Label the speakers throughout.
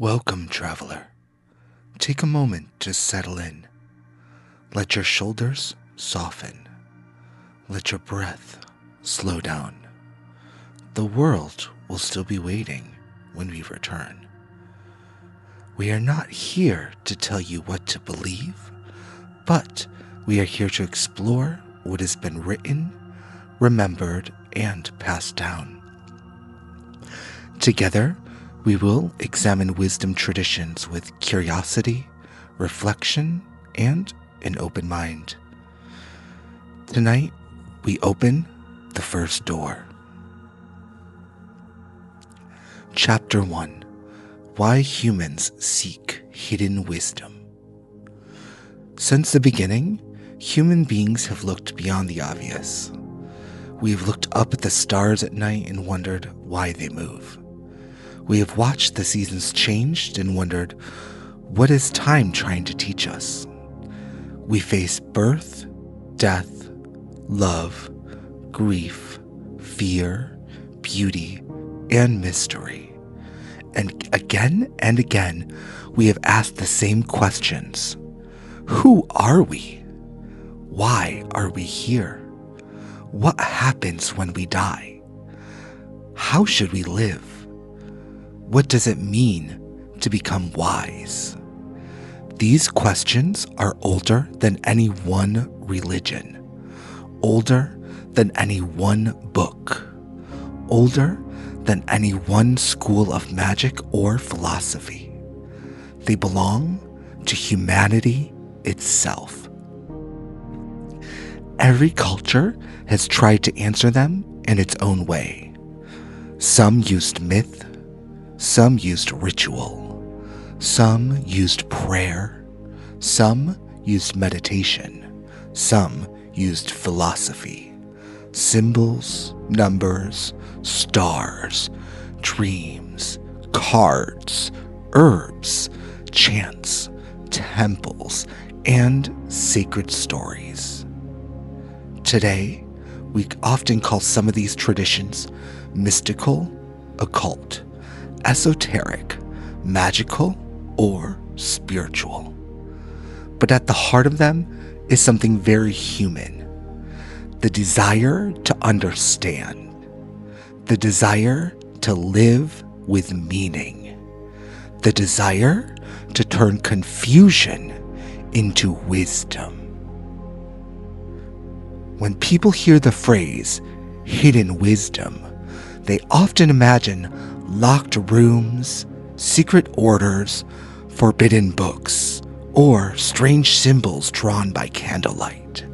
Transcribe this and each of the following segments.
Speaker 1: Welcome, traveler. Take a moment to settle in. Let your shoulders soften. Let your breath slow down. The world will still be waiting when we return. We are not here to tell you what to believe, but we are here to explore what has been written, remembered, and passed down. Together, we will examine wisdom traditions with curiosity, reflection, and an open mind. Tonight, we open the first door. Chapter 1: Why Humans Seek Hidden Wisdom. Since the beginning, human beings have looked beyond the obvious. We have looked up at the stars at night and wondered why they move. We have watched the seasons change and wondered, what is time trying to teach us? We face birth, death, love, grief, fear, beauty, and mystery. And again, we have asked the same questions. Who are we? Why are we here? What happens when we die? How should we live? What does it mean to become wise? These questions are older than any one religion, older than any one book, older than any one school of magic or philosophy. They belong to humanity itself. Every culture has tried to answer them in its own way. Some used myth, some used ritual, some used prayer, some used meditation, some used philosophy, symbols, numbers, stars, dreams, cards, herbs, chants, temples, and sacred stories. Today, we often call some of these traditions mystical, occult, esoteric, magical, or spiritual. But at the heart of them is something very human: the desire to understand, the desire to live with meaning, the desire to turn confusion into wisdom. When people hear the phrase hidden wisdom, they often imagine locked rooms, secret orders, forbidden books, or strange symbols drawn by candlelight.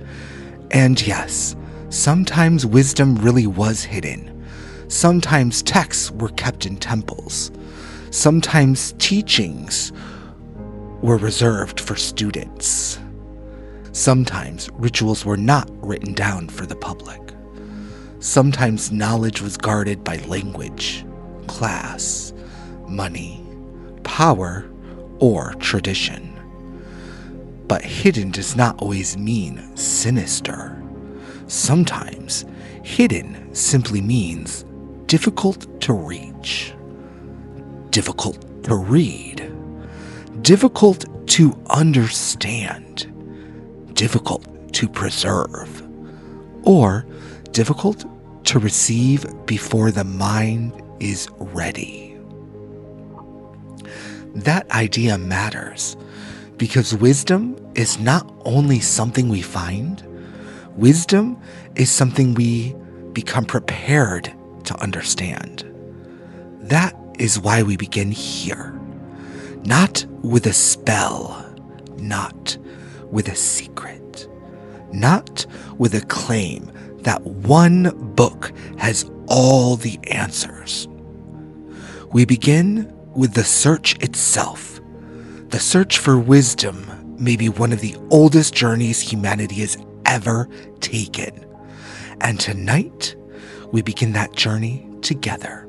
Speaker 1: And yes, sometimes wisdom really was hidden. Sometimes texts were kept in temples. Sometimes teachings were reserved for students. Sometimes rituals were not written down for the public. Sometimes knowledge was guarded by language, class, money, power, or tradition. But hidden does not always mean sinister. Sometimes hidden simply means difficult to reach, difficult to read, difficult to understand, difficult to preserve, or difficult to receive before the mind is ready. That idea matters because wisdom is not only something we find, wisdom is something we become prepared to understand. That is why we begin here, not with a spell, not with a secret, not with a claim that one book has all the answers. We begin with the search itself. The search for wisdom may be one of the oldest journeys humanity has ever taken. And tonight, we begin that journey together.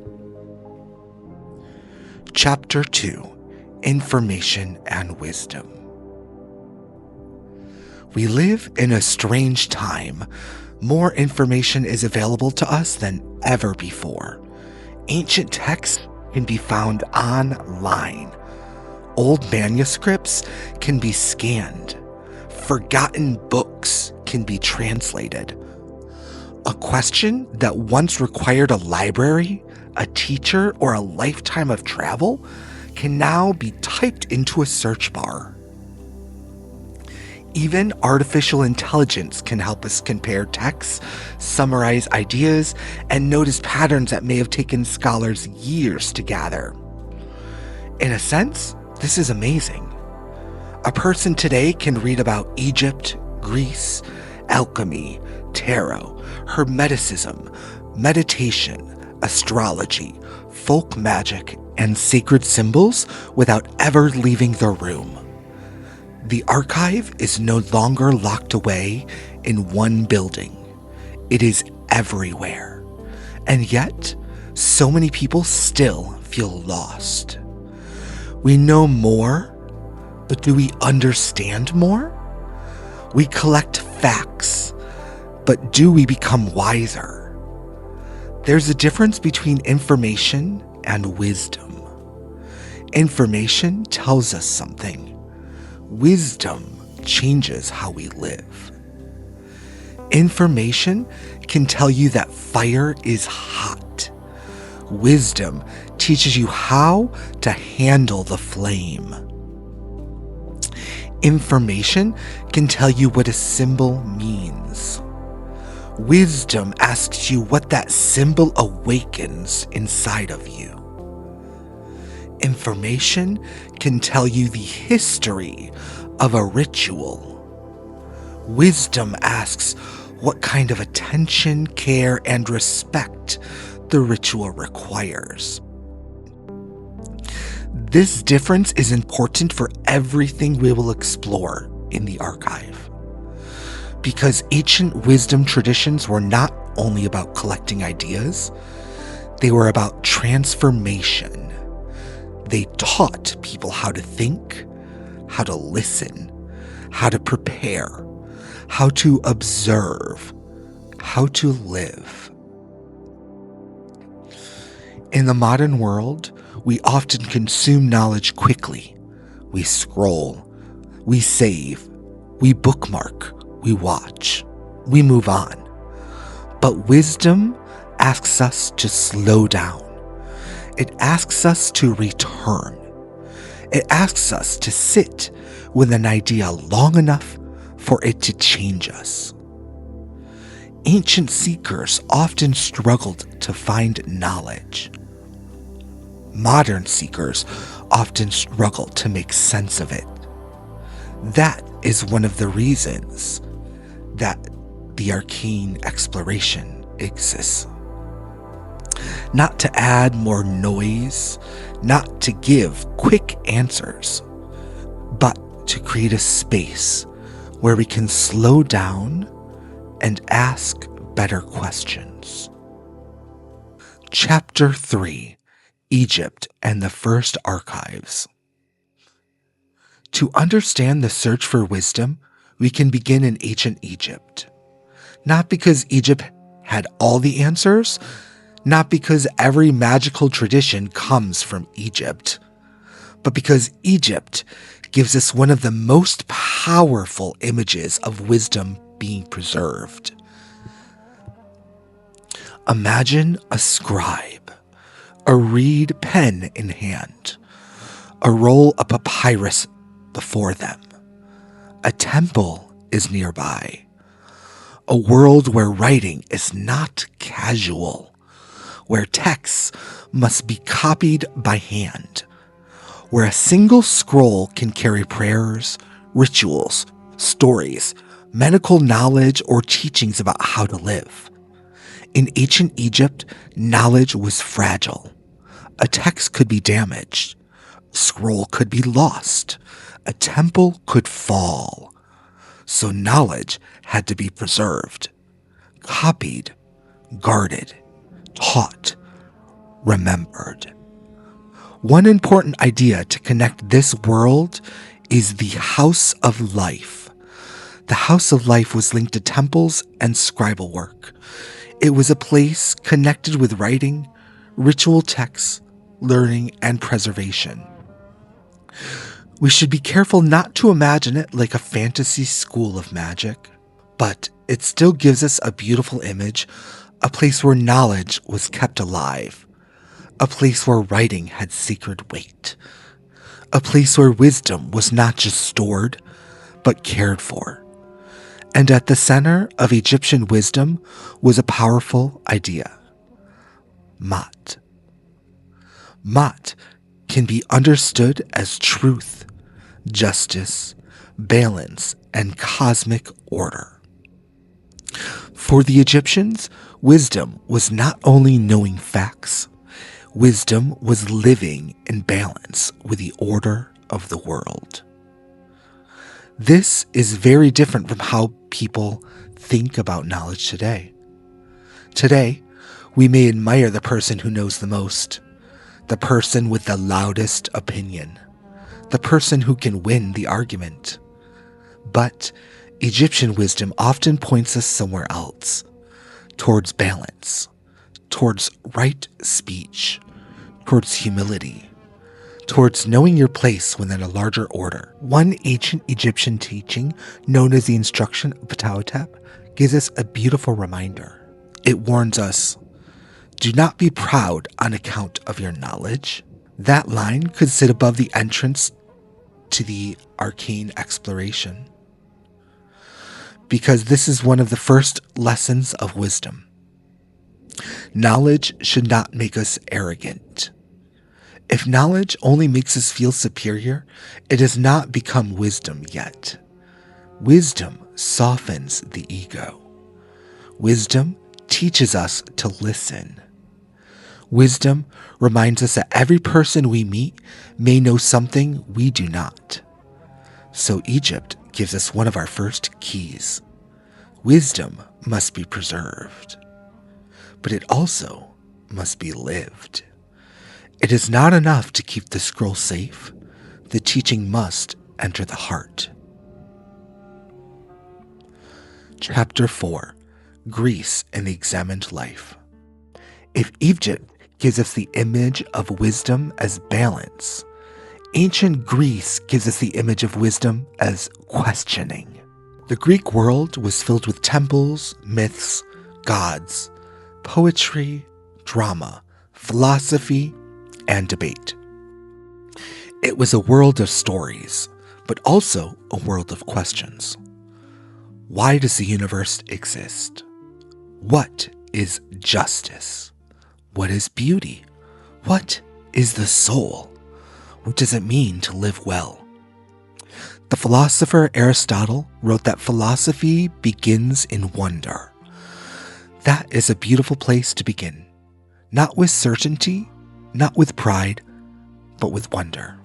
Speaker 1: Chapter 2: Information and Wisdom. We live in a strange time. More information is available to us than ever before. Ancient texts can be found online, Old manuscripts can be scanned. Forgotten books can be translated. A question that once required a library, a teacher, or a lifetime of travel can now be typed into a search bar. Even artificial intelligence can help us compare texts, summarize ideas, and notice patterns that may have taken scholars years to gather. In a sense, this is amazing. A person today can read about Egypt, Greece, alchemy, tarot, Hermeticism, meditation, astrology, folk magic, and sacred symbols without ever leaving the room. The archive is no longer locked away in one building. It is everywhere. And yet, so many people still feel lost. We know more, but do we understand more? We collect facts, but do we become wiser? There's a difference between information and wisdom. Information tells us something. Wisdom changes how we live. Information can tell you that fire is hot. Wisdom teaches you how to handle the flame. Information can tell you what a symbol means. Wisdom asks you what that symbol awakens inside of you. Information can tell you the history of a ritual. Wisdom asks what kind of attention, care, and respect the ritual requires. This difference is important for everything we will explore in the archive. Because ancient wisdom traditions were not only about collecting ideas, they were about transformation. They taught people how to think, how to listen, how to prepare, how to observe, how to live. In the modern world, we often consume knowledge quickly. We scroll, we save, we bookmark, we watch, we move on. But wisdom asks us to slow down. It asks us to return. It asks us to sit with an idea long enough for it to change us. Ancient seekers often struggled to find knowledge. Modern seekers often struggle to make sense of it. That is one of the reasons that the arcane exploration exists. Not to add more noise, not to give quick answers, but to create a space where we can slow down and ask better questions. Chapter 3: Egypt and the First Archives. To understand the search for wisdom, we can begin in ancient Egypt. Not because Egypt had all the answers, not because every magical tradition comes from Egypt, but because Egypt gives us one of the most powerful images of wisdom being preserved. Imagine a scribe, a reed pen in hand, a roll of papyrus before them. A temple is nearby, a world where writing is not casual, where texts must be copied by hand, where a single scroll can carry prayers, rituals, stories, medical knowledge, or teachings about how to live. In ancient Egypt, knowledge was fragile. A text could be damaged. A scroll could be lost. A temple could fall. So knowledge had to be preserved, copied, guarded, taught, remembered. One important idea to connect this world is the House of Life. The House of Life was linked to temples and scribal work. It was a place connected with writing, ritual texts, learning, and preservation. We should be careful not to imagine it like a fantasy school of magic, but it still gives us a beautiful image, a place where knowledge was kept alive, a place where writing had sacred weight, a place where wisdom was not just stored, but cared for. And at the center of Egyptian wisdom was a powerful idea: Mat. Mat can be understood as truth, justice, balance, and cosmic order. For the Egyptians, wisdom was not only knowing facts, wisdom was living in balance with the order of the world. This is very different from how people think about knowledge today. Today, we may admire the person who knows the most, the person with the loudest opinion, the person who can win the argument. But Egyptian wisdom often points us somewhere else, towards balance, towards right speech, towards humility, towards knowing your place within a larger order. One ancient Egyptian teaching, known as the instruction of Ptahhotep, gives us a beautiful reminder. It warns us, "Do not be proud on account of your knowledge." That line could sit above the entrance to the Arcane exploration, because this is one of the first lessons of wisdom. Knowledge should not make us arrogant. If knowledge only makes us feel superior, it has not become wisdom yet. Wisdom softens the ego. Wisdom teaches us to listen. Wisdom reminds us that every person we meet may know something we do not. So Egypt gives us one of our first keys. Wisdom must be preserved, but it also must be lived. It is not enough to keep the scroll safe. The teaching must enter the heart. Chapter 4. Greece and the Examined Life. If Egypt gives us the image of wisdom as balance, ancient Greece gives us the image of wisdom as questioning. The Greek world was filled with temples, myths, gods, poetry, drama, philosophy, and debate. It was a world of stories, but also a world of questions. Why does the universe exist? What is justice? What is beauty? What is the soul? What does it mean to live well? The philosopher Aristotle wrote that philosophy begins in wonder. That is a beautiful place to begin. Not with certainty, not with pride, but with wonder.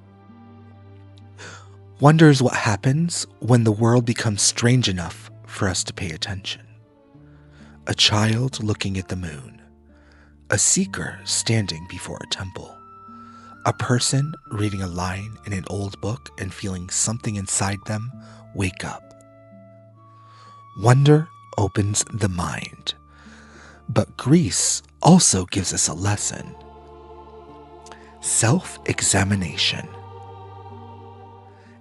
Speaker 1: Wonder is what happens when the world becomes strange enough for us to pay attention. A child looking at the moon. A seeker standing before a temple. A person reading a line in an old book and feeling something inside them wake up. Wonder opens the mind. But Greece also gives us a lesson. Self-examination.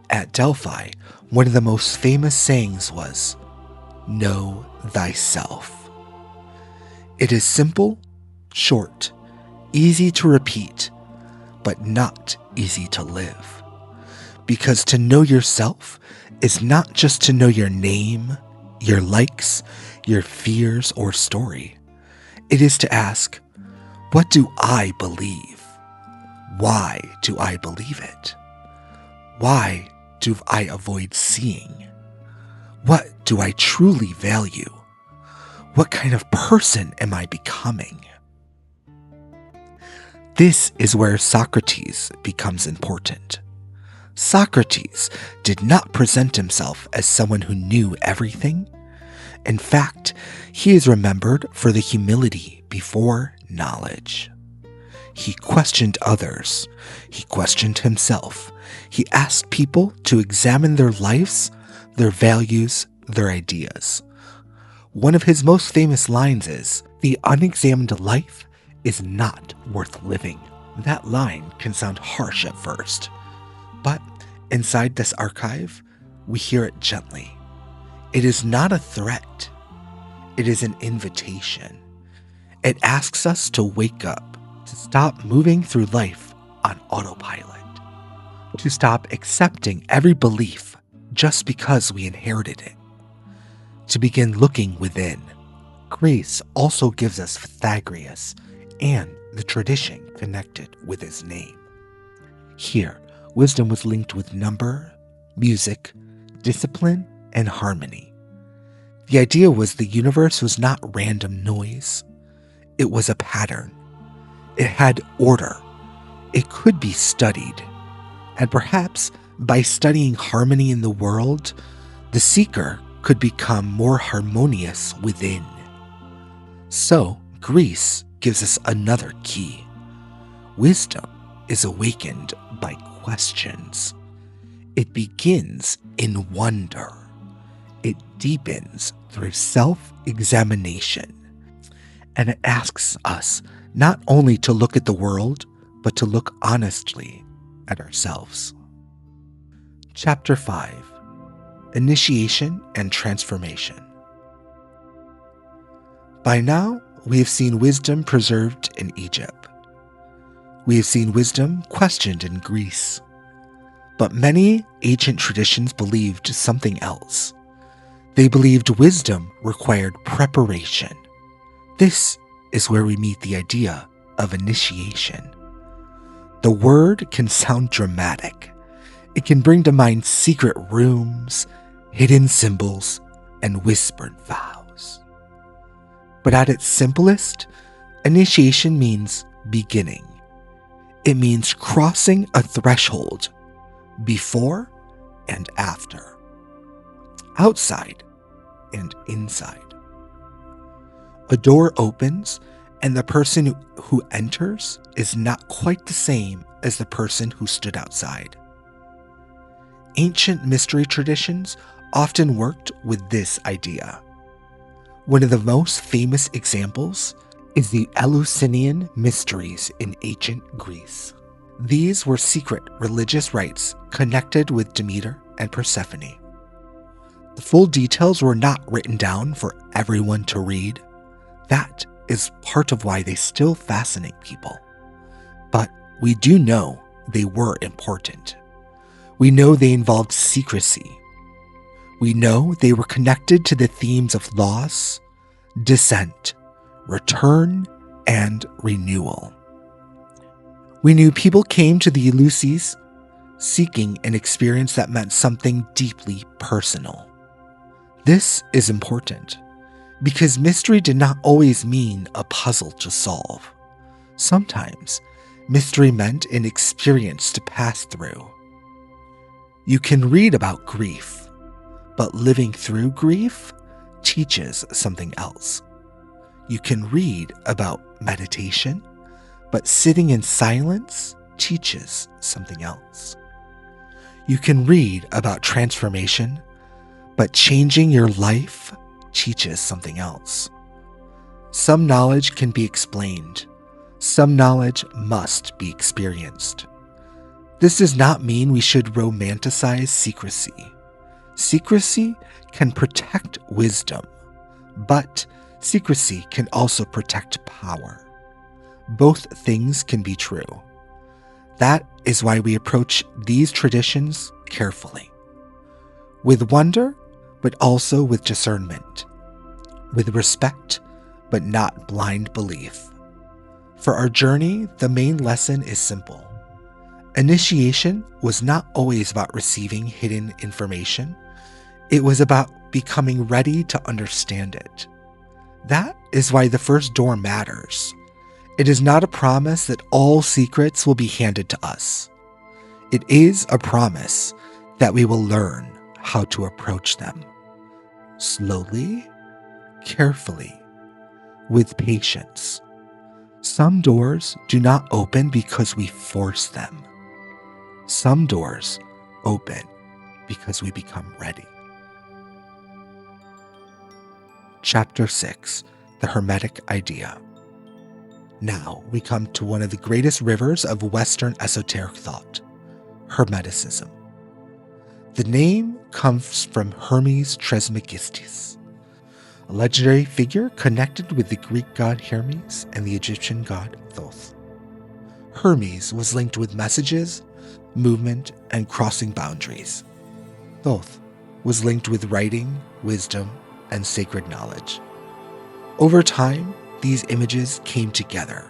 Speaker 1: At Delphi, one of the most famous sayings was, "Know thyself." It is simple, short, easy to repeat, but not easy to live. Because to know yourself is not just to know your name, your likes, your fears, or story. It is to ask, what do I believe? Why do I believe it? Why do I avoid seeing? What do I truly value? What kind of person am I becoming? This is where Socrates becomes important. Socrates did not present himself as someone who knew everything. In fact, he is remembered for the humility before knowledge. He questioned others. He questioned himself. He asked people to examine their lives, their values, their ideas. One of his most famous lines is, "The unexamined life is not worth living." That line can sound harsh at first, but Inside this archive, we hear it gently. It is not a threat. It is an invitation. It asks us to wake up, to stop moving through life on autopilot, to stop accepting every belief just because we inherited it, to begin looking within. Greece also gives us Pythagoras and the tradition connected with his name. Here, wisdom was linked with number, music, discipline, and harmony. The idea was the universe was not random noise. It was a pattern. It had order. It could be studied. And perhaps by studying harmony in the world, the seeker could become more harmonious within. So, Greece gives us another key. Wisdom is awakened by questions. It begins in wonder. It deepens through self-examination. And it asks us not only to look at the world, but to look honestly at ourselves. Chapter 5: Initiation and Transformation. By now, we have seen wisdom preserved in Egypt. We have seen wisdom questioned in Greece. But many ancient traditions believed something else. They believed wisdom required preparation. This is where we meet the idea of initiation. The word can sound dramatic. It can bring to mind secret rooms, hidden symbols, and whispered vows. But at its simplest, initiation means beginning. It means crossing a threshold before and after, outside and inside. A door opens, and the person who enters is not quite the same as the person who stood outside. Ancient mystery traditions often worked with this idea. One of the most famous examples is the Eleusinian mysteries in ancient Greece. These were secret religious rites connected with Demeter and Persephone. The full details were not written down for everyone to read. That is part of why they still fascinate people. But we do know they were important. We know they involved secrecy. We know they were connected to the themes of loss, descent, return, and renewal. We knew people came to the Eleusis seeking an experience that meant something deeply personal. This is important because mystery did not always mean a puzzle to solve. Sometimes, mystery meant an experience to pass through. You can read about grief, but living through grief teaches something else. You can read about meditation, but sitting in silence teaches something else. You can read about transformation, but changing your life teaches something else. Some knowledge can be explained. Some knowledge must be experienced. This does not mean we should romanticize secrecy. Secrecy can protect wisdom, but secrecy can also protect power. Both things can be true. That is why we approach these traditions carefully, with wonder, but also with discernment, with respect, but not blind belief. For our journey, the main lesson is simple. Initiation was not always about receiving hidden information. It was about becoming ready to understand it. That is why the first door matters. It is not a promise that all secrets will be handed to us. It is a promise that we will learn how to approach them. Slowly, carefully, with patience. Some doors do not open because we force them. Some doors open because we become ready. Chapter 6: The Hermetic Idea. Now we come to one of the greatest rivers of Western esoteric thought, Hermeticism. The name comes from Hermes Trismegistus, a legendary figure connected with the Greek god Hermes and the Egyptian god Thoth. Hermes was linked with messages, movement, and crossing boundaries. Thoth was linked with writing, wisdom, and sacred knowledge. Over time, these images came together,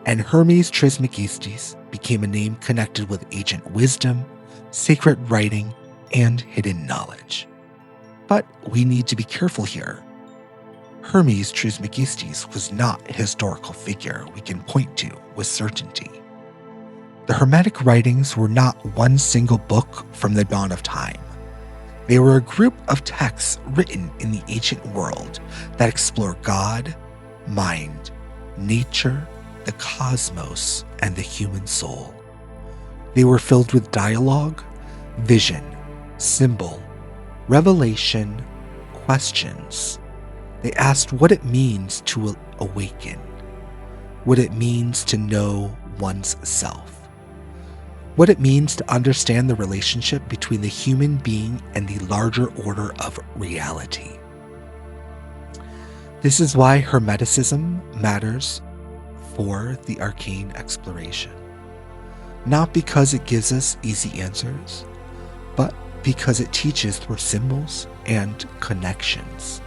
Speaker 1: and Hermes Trismegistus became a name connected with ancient wisdom, sacred writing, and hidden knowledge. But we need to be careful here. Hermes Trismegistus was not a historical figure we can point to with certainty. The Hermetic writings were not one single book from the dawn of time. They were a group of texts written in the ancient world that explore God, mind, nature, the cosmos, and the human soul. They were filled with dialogue, vision, symbol, revelation, questions. They asked what it means to awaken, what it means to know one's self, what it means to understand the relationship between the human being and the larger order of reality. This is why Hermeticism matters for the arcane exploration. Not because it gives us easy answers, but because it teaches through symbols and connections.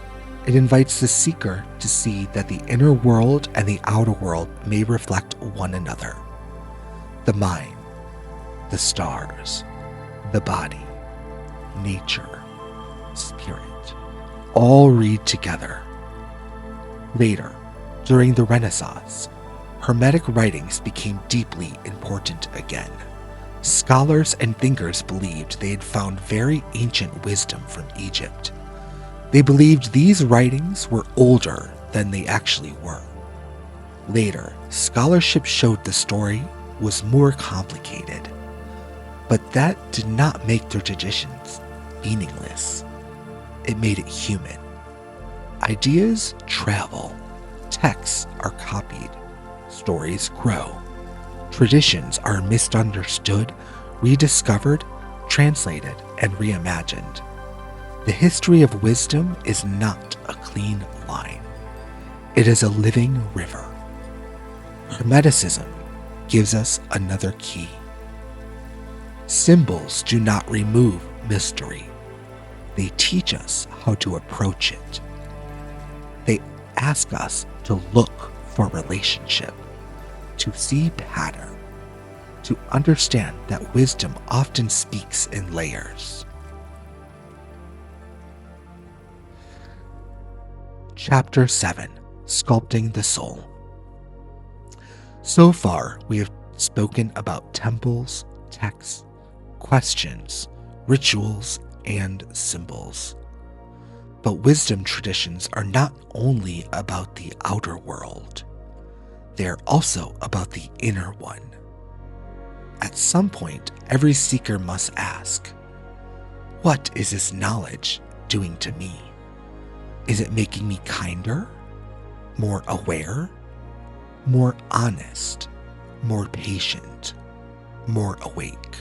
Speaker 1: It invites the seeker to see that the inner world and the outer world may reflect one another. The mind, the stars, the body, nature, spirit, all read together. Later, during the Renaissance, Hermetic writings became deeply important again. Scholars and thinkers believed they had found very ancient wisdom from Egypt. They believed these writings were older than they actually were. Later, scholarship showed the story was more complicated. But that did not make their traditions meaningless. It made it human. Ideas travel. Texts are copied. Stories grow. Traditions are misunderstood, rediscovered, translated, and reimagined. The history of wisdom is not a clean line. It is a living river. Hermeticism gives us another key. Symbols do not remove mystery. They teach us how to approach it. They ask us to look for relationship, to see pattern, to understand that wisdom often speaks in layers. Chapter 7: Sculpting the Soul. So far, we have spoken about temples, texts, questions, rituals, and symbols. But wisdom traditions are not only about the outer world, they are also about the inner one. At some point, every seeker must ask, what is this knowledge doing to me? Is it making me kinder, more aware, more honest, more patient, more awake?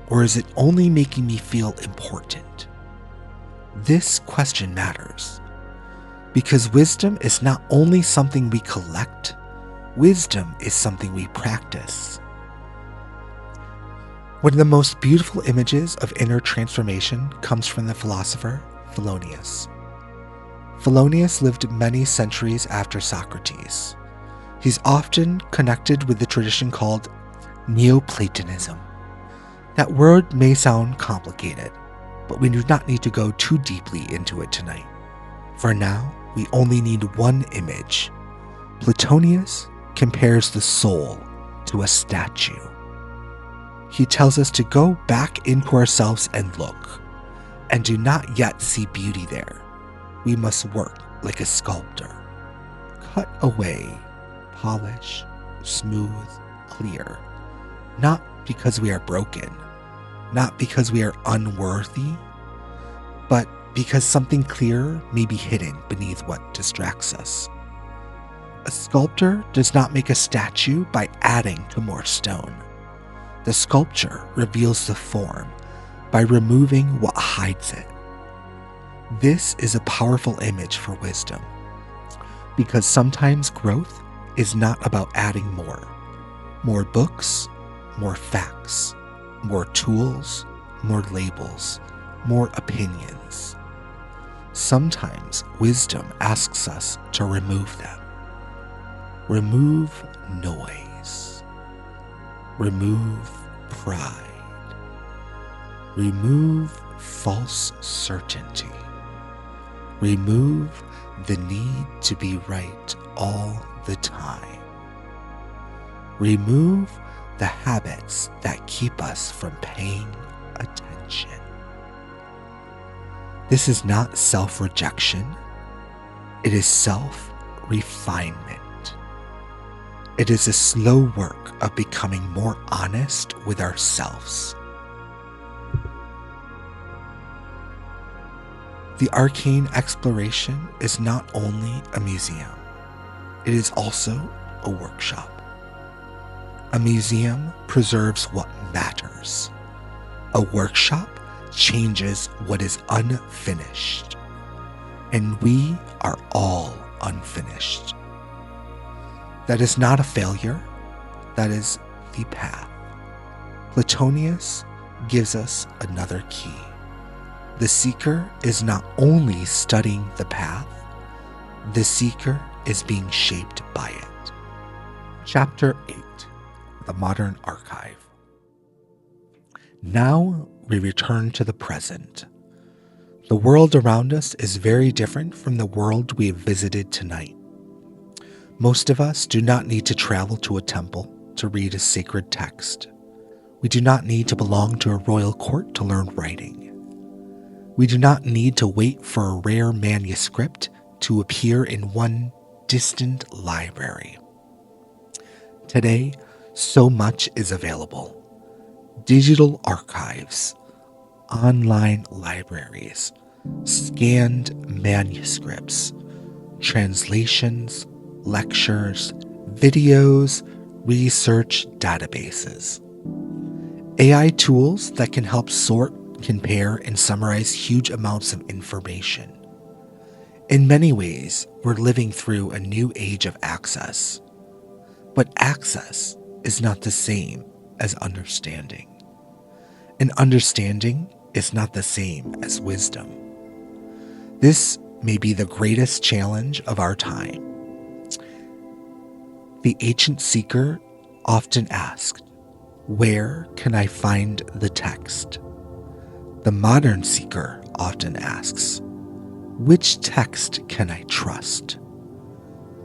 Speaker 1: Or is it only making me feel important? This question matters, because wisdom is not only something we collect, wisdom is something we practice. One of the most beautiful images of inner transformation comes from the philosopher Philonius. Philonius lived many centuries after Socrates. He's often connected with the tradition called Neoplatonism. That word may sound complicated, but we do not need to go too deeply into it tonight. For now, we only need one image. Platonius compares the soul to a statue. He tells us to go back into ourselves and look, and do not yet see beauty there. We must work like a sculptor. Cut away, polish, smooth, clear, not because we are broken, not because we are unworthy, but because something clearer may be hidden beneath what distracts us. A sculptor does not make a statue by adding to more stone. The sculpture reveals the form, by removing what hides it. This is a powerful image for wisdom, because sometimes growth is not about adding more books, more facts, more tools, more labels, more opinions. Sometimes wisdom asks us to remove them. Remove noise. Remove pride. Remove false certainty. Remove the need to be right all the time. Remove the habits that keep us from paying attention. This is not self-rejection. It is self-refinement. It is a slow work of becoming more honest with ourselves. The Arcane exploration is not only a museum, it is also a workshop. A museum preserves what matters. A workshop changes what is unfinished. And we are all unfinished. That is not a failure, that is the path. Platonius gives us another key. The seeker is not only studying the path, the seeker is being shaped by it. Chapter 8, The Modern Archive. Now we return to the present. The world around us is very different from the world we have visited tonight. Most of us do not need to travel to a temple to read a sacred text. We do not need to belong to a royal court to learn writing. We do not need to wait for a rare manuscript to appear in one distant library. Today, so much is available. Digital archives, online libraries, scanned manuscripts, translations, lectures, videos, research databases. AI tools that can help sort, compare, and summarize huge amounts of information. In many ways, we're living through a new age of access. But access is not the same as understanding. And understanding is not the same as wisdom. This may be the greatest challenge of our time. The ancient seeker often asked, "Where can I find the text?" The modern seeker often asks, "Which text can I trust?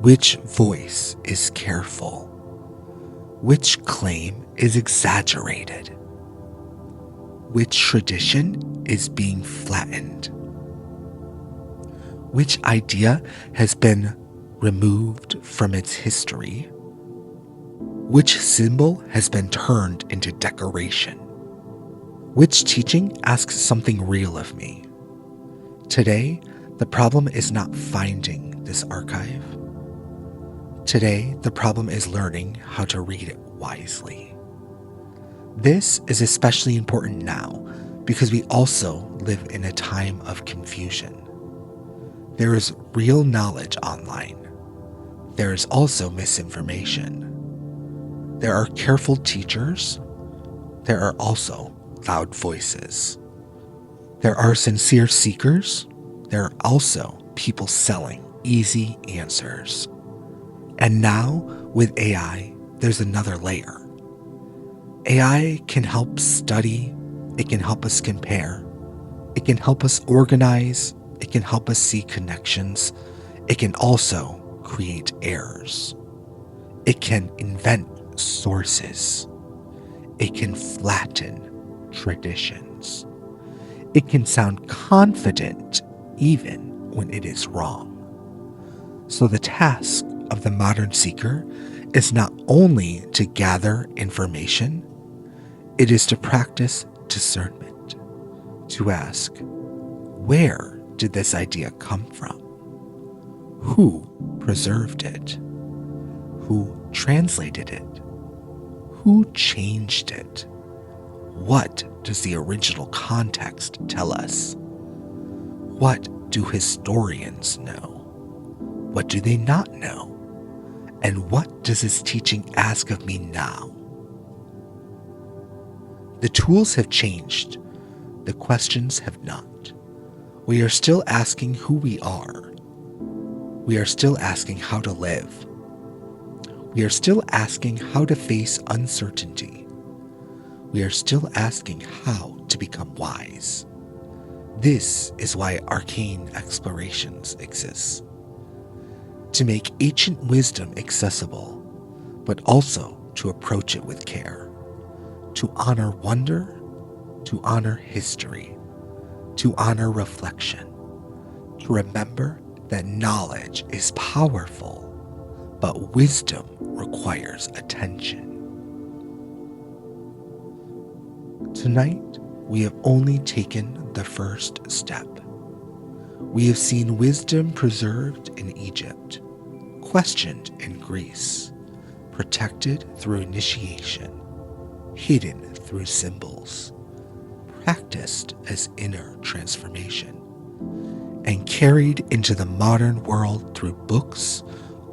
Speaker 1: Which voice is careful? Which claim is exaggerated? Which tradition is being flattened? Which idea has been removed from its history? Which symbol has been turned into decoration? Which teaching asks something real of me?" Today, the problem is not finding this archive. Today, the problem is learning how to read it wisely. This is especially important now because we also live in a time of confusion. There is real knowledge online. There is also misinformation. There are careful teachers. There are also loud voices. There are sincere seekers. There are also people selling easy answers. And now, with AI, there's another layer. AI can help study, it can help us compare, it can help us organize, it can help us see connections, it can also create errors. It can invent sources. It can flatten traditions. It can sound confident even when it is wrong. So the task of the modern seeker is not only to gather information, it is to practice discernment, to ask, where did this idea come from? Who preserved it? Who translated it? Who changed it? What does the original context tell us? What do historians know? What do they not know? And what does this teaching ask of me now? The tools have changed. The questions have not. We are still asking who we are. We are still asking how to live. We are still asking how to face uncertainty. We are still asking how to become wise. This is why arcane explorations exist. To make ancient wisdom accessible, but also to approach it with care. To honor wonder, to honor history, to honor reflection, to remember that knowledge is powerful, but wisdom requires attention. Tonight, we have only taken the first step. We have seen wisdom preserved in Egypt, questioned in Greece, protected through initiation, hidden through symbols, practiced as inner transformation, and carried into the modern world through books,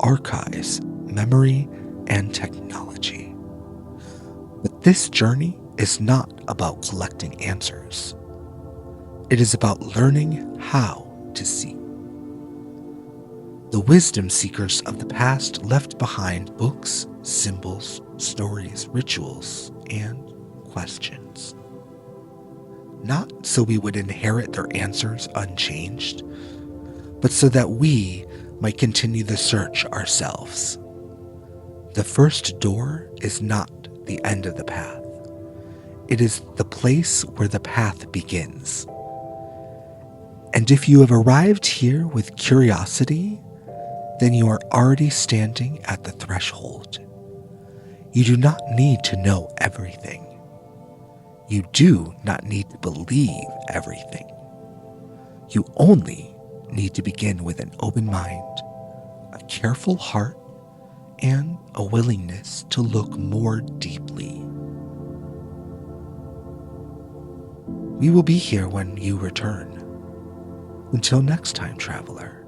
Speaker 1: archives, memory, and technology. But this journey is not about collecting answers. It is about learning how to see. The wisdom seekers of the past left behind books, symbols, stories, rituals, and questions. Not so we would inherit their answers unchanged, but so that we might continue the search ourselves. The first door is not the end of the path. It is the place where the path begins. And if you have arrived here with curiosity, then you are already standing at the threshold. You do not need to know everything. You do not need to believe everything. You only need to begin with an open mind, a careful heart, and a willingness to look more deeply. We will be here when you return. Until next time, traveler,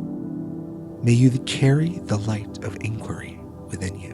Speaker 1: may you carry the light of inquiry within you.